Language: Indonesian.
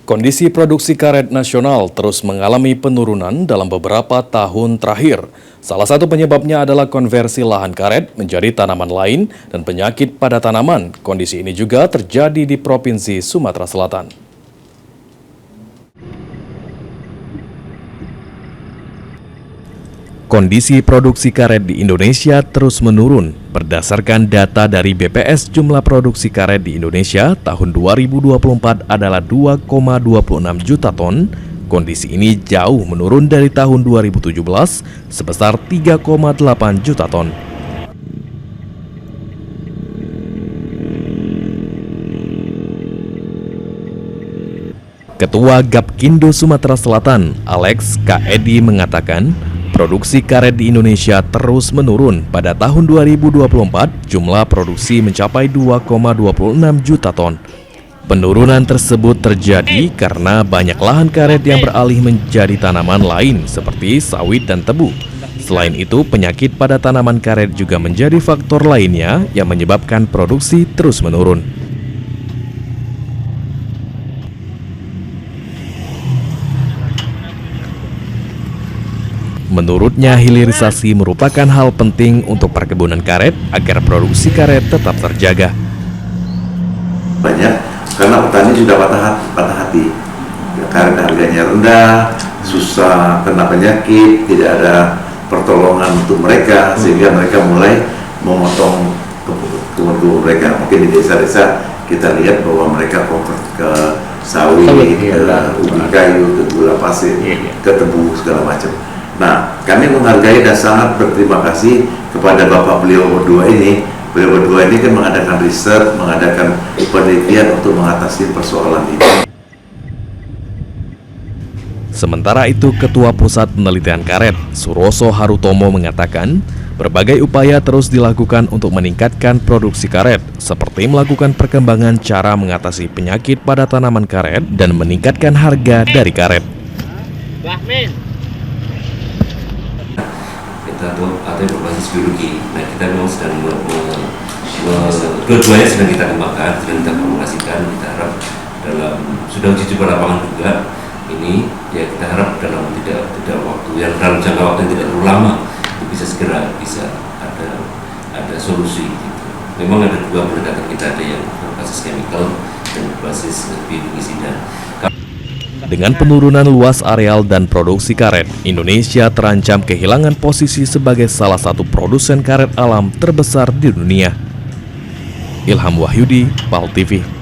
Kondisi produksi karet nasional terus mengalami penurunan dalam beberapa tahun terakhir. Salah satu penyebabnya adalah konversi lahan karet menjadi tanaman lain dan penyakit pada tanaman. Kondisi ini juga terjadi di Provinsi Sumatera Selatan. Kondisi produksi karet di Indonesia terus menurun. Berdasarkan data dari BPS, jumlah produksi karet di Indonesia tahun 2024 adalah 2,26 juta ton. Kondisi ini jauh menurun dari tahun 2017 sebesar 3,8 juta ton. Ketua Gapkindo Sumatera Selatan, Alex K. Edi mengatakan, produksi karet di Indonesia terus menurun. Pada tahun 2024, jumlah produksi mencapai 2,26 juta ton. Penurunan tersebut terjadi karena banyak lahan karet yang beralih menjadi tanaman lain seperti sawit dan tebu. Selain itu, penyakit pada tanaman karet juga menjadi faktor lainnya yang menyebabkan produksi terus menurun. Menurutnya, hilirisasi merupakan hal penting untuk perkebunan karet agar produksi karet tetap terjaga. Banyak karena petani sudah patah hati. Karet harganya rendah, susah kena penyakit, tidak ada pertolongan untuk mereka, sehingga mereka mulai memotong kebun-kebun mereka. Mungkin di desa-desa kita lihat bahwa mereka convert ke sawit, ke ubi kayu, ke gula pasir, ke tebu segala macam. Nah, kami menghargai dan sangat berterima kasih kepada Bapak beliau berdua ini. Beliau berdua ini kan mengadakan riset, mengadakan penelitian untuk mengatasi persoalan ini. Sementara itu, Ketua Pusat Penelitian Karet, Suroso Harutomo mengatakan, berbagai upaya terus dilakukan untuk meningkatkan produksi karet, seperti melakukan perkembangan cara mengatasi penyakit pada tanaman karet dan meningkatkan harga dari karet. Atau berbasis biologi. Nah, kita memang sedang dua-duanya sedang kita kembangkan, sedang kita formulasikan. Kita harap sudah uji coba lapangan juga. Ini ya kita harap dalam dalam jangka waktu yang tidak terlalu lama itu bisa segera ada solusi. Gitu. Memang ada dua pendekatan kita, ada yang berbasis chemical dan berbasis biogisida. Dengan penurunan luas areal dan produksi karet, Indonesia terancam kehilangan posisi sebagai salah satu produsen karet alam terbesar di dunia. Ilham Wahyudi, PAL TV.